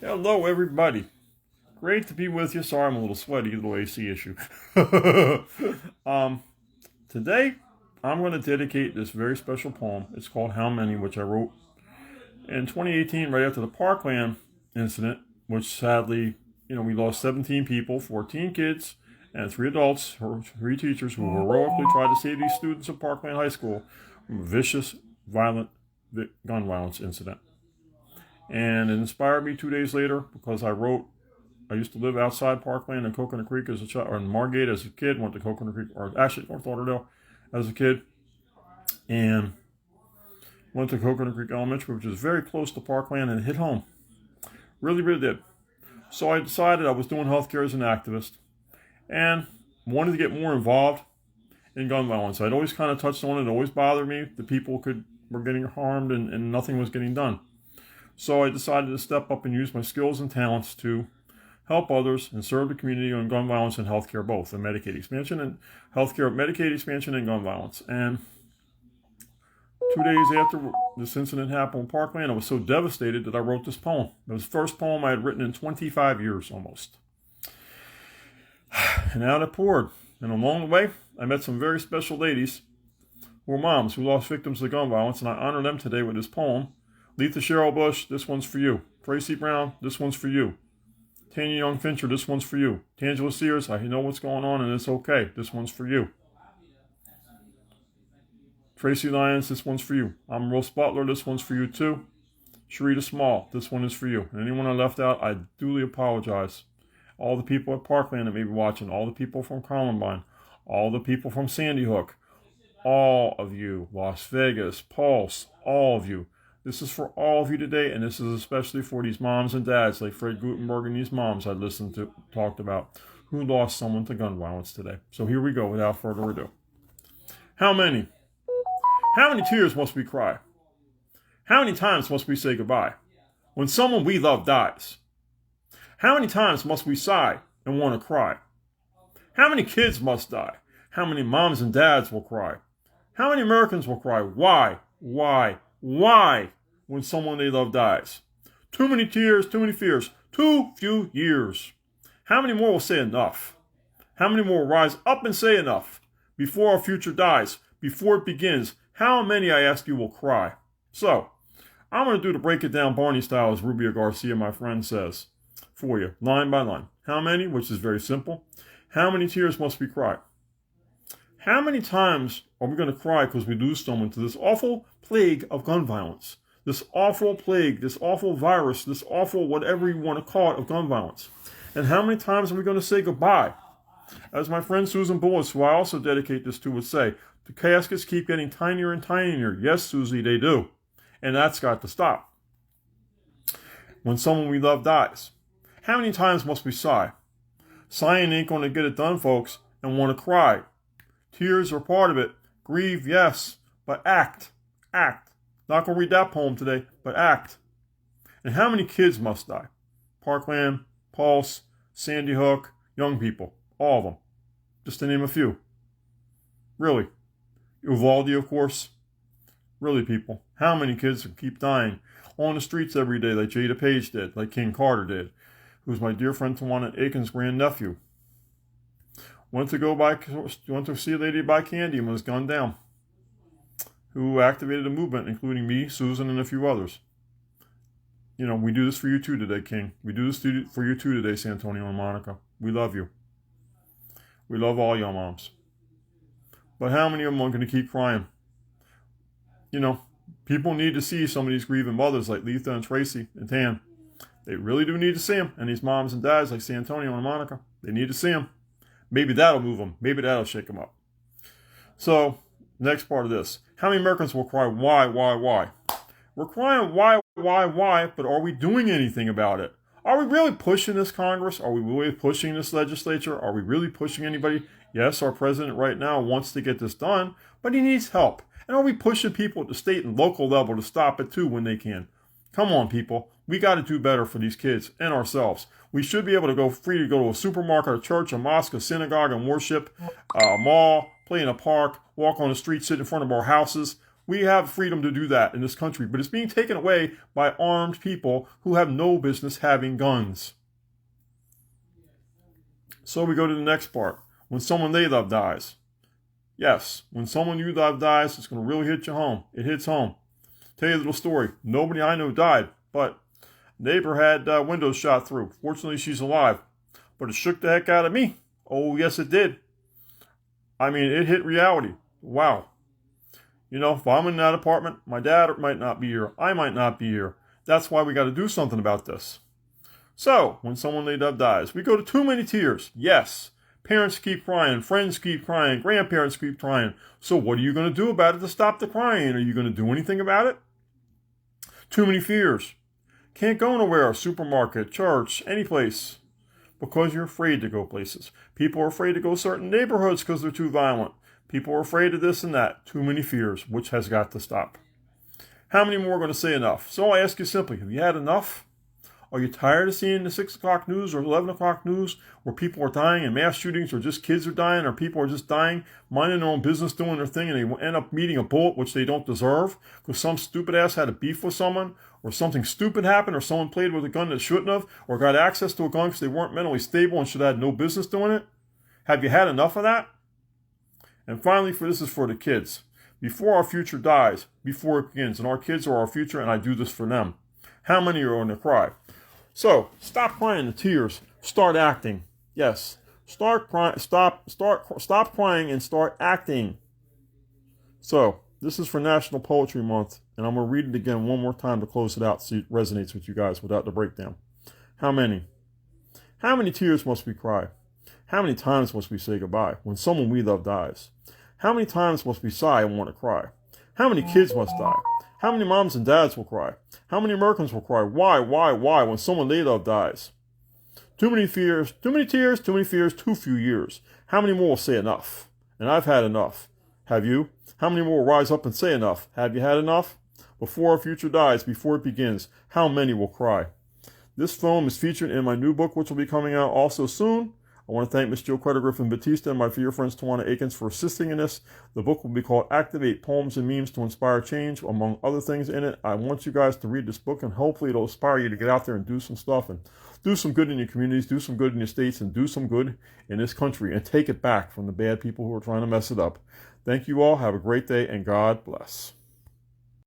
Hello, everybody. Great to be with you. Sorry, I'm a little sweaty, a little AC issue. um, Today, I'm going to dedicate this very special poem. It's called How Many, which I wrote in 2018, right after the Parkland incident, which sadly, we lost 17 people, 14 kids, and 3 adults, or 3 teachers who heroically tried to save these students of Parkland High School from a vicious, violent gun violence incident. And it inspired me 2 days later because I used to live outside Parkland and Coconut Creek as a child, or in Margate as a kid, went to Coconut Creek, or actually North Lauderdale as a kid, and went to Coconut Creek Elementary, which is very close to Parkland, and hit home. Really, really did. So I decided I was doing healthcare as an activist, and wanted to get more involved in gun violence. I'd always kind of touched on it. It always bothered me. The people were getting harmed, and nothing was getting done. So I decided to step up and use my skills and talents to help others and serve the community on gun violence and healthcare both, and Medicaid expansion and healthcare, Medicaid expansion and gun violence. And 2 days after this incident happened in Parkland, I was so devastated that I wrote this poem. It was the first poem I had written in 25 years almost. And out it poured. And along the way, I met some very special ladies who were moms who lost victims of gun violence, and I honor them today with this poem. Leatha Sherill-Bush, this one's for you. Tracy Brown, this one's for you. Tanya Fincher, this one's for you. Tangela Sears, I know what's going on and it's okay. This one's for you. Tracy Lyons, this one's for you. Omorose Butler, this one's for you too. Sherita Small, this one is for you. And anyone I left out, I duly apologize. All the people at Parkland that may be watching, all the people from Columbine, all the people from Sandy Hook, all of you, Las Vegas, Pulse, all of you. This is for all of you today, and this is especially for these moms and dads like Fred Gutenberg and these moms I listened to, talked about, who lost someone to gun violence today. So here we go, without further ado. How many? How many tears must we cry? How many times must we say goodbye when someone we love dies? How many times must we sigh and want to cry? How many kids must die? How many moms and dads will cry? How many Americans will cry? Why? When someone they love dies? Too many tears, too many fears, too few years. How many more will say enough? How many more will rise up and say enough? Before our future dies, before it begins, how many, I ask you, will cry? So, I'm going to do the break it down Barney style, as Rubio Garcia, my friend, says, for you, line by line. How many, which is very simple. How many tears must we cry? How many times are we going to cry because we lose someone to this awful plague of gun violence? This awful plague, this awful virus, this awful whatever you want to call it of gun violence. And how many times are we going to say goodbye? As my friend Susan Bullis, who I also dedicate this to, would say, the caskets keep getting tinier and tinier. Yes, Susie, they do. And that's got to stop. When someone we love dies, how many times must we sigh? Sighing ain't going to get it done, folks, and want to cry. Tears are part of it. Grieve, yes, but act. Not going to read that poem today, but act. And how many kids must die? Parkland, Pulse, Sandy Hook, young people, all of them. Just to name a few. Really. Uvalde, of course. Really, people. How many kids keep dying on the streets every day like Jada Page did, like King Carter did, who's my dear friend Tawana Aiken's grandnephew. Went to see a lady buy candy and was gunned down, who activated a movement, including me, Susan, and a few others. We do this for you too today, King. We do this for you too today, Santonio and Monica. We love you. We love all y'all moms. But how many of them are going to keep crying? People need to see some of these grieving mothers like Leatha and Tracy and Tan. They really do need to see them. And these moms and dads like Santonio and Monica, they need to see them. Maybe that'll move them. Maybe that'll shake them up. So, next part of this. How many Americans will cry, why? We're crying, why, but are we doing anything about it? Are we really pushing this Congress? Are we really pushing this legislature? Are we really pushing anybody? Yes, our president right now wants to get this done, but he needs help. And are we pushing people at the state and local level to stop it too when they can? Come on, people. We got to do better for these kids and ourselves. We should be able to go free to go to a supermarket, a church, a mosque, a synagogue, and worship, a mall, play in a park, walk on the street, sit in front of our houses. We have freedom to do that in this country, but it's being taken away by armed people who have no business having guns. So we go to the next part. When someone they love dies. Yes, when someone you love dies, it's going to really hit you home. It hits home. Tell you a little story. Nobody I know died, but neighbor had windows shot through. Fortunately, she's alive. But it shook the heck out of me. Oh, yes, it did. I mean, it hit reality. Wow. You know, if I'm in that apartment, my dad might not be here. I might not be here. That's why we got to do something about this. So, when someone they love dies, we go to too many tears. Yes. Parents keep crying. Friends keep crying. Grandparents keep crying. So what are you going to do about it to stop the crying? Are you going to do anything about it? Too many fears. Can't go nowhere. Supermarket, church, any place. Because you're afraid to go places. People are afraid to go certain neighborhoods because they're too violent. People are afraid of this and that. Too many fears, which has got to stop. How many more are going to say enough? So I ask you simply, have you had enough? Are you tired of seeing the 6 o'clock news or 11 o'clock news where people are dying in mass shootings or just kids are dying or people are just dying, minding their own business, doing their thing, and they end up meeting a bullet which they don't deserve because some stupid ass had a beef with someone or something stupid happened or someone played with a gun that shouldn't have or got access to a gun because they weren't mentally stable and should have had no business doing it? Have you had enough of that? And finally, this is for the kids. Before our future dies, before it begins, and our kids are our future, and I do this for them. How many are going to cry? So, stop crying the tears. Start acting. Yes. Stop crying and start acting. So, this is for National Poetry Month, and I'm going to read it again one more time to close it out so it resonates with you guys without the breakdown. How many? How many tears must we cry? How many times must we say goodbye when someone we love dies? How many times must we sigh and want to cry? How many kids must die? How many moms and dads will cry? How many Americans will cry? Why when someone they love dies? Too many fears, too many tears, too many fears, too few years. How many more will say enough? And I've had enough. Have you? How many more will rise up and say enough? Have you had enough? Before our future dies, before it begins, how many will cry? This film is featured in my new book, which will be coming out also soon. I want to thank Miss Jill Griffin Batista and my dear friends Tawana Akins for assisting in this. The book will be called Activate Poems and Memes to Inspire Change, among other things in it. I want you guys to read this book, and hopefully it'll inspire you to get out there and do some stuff, and do some good in your communities, do some good in your states, and do some good in this country, and take it back from the bad people who are trying to mess it up. Thank you all. Have a great day, and God bless.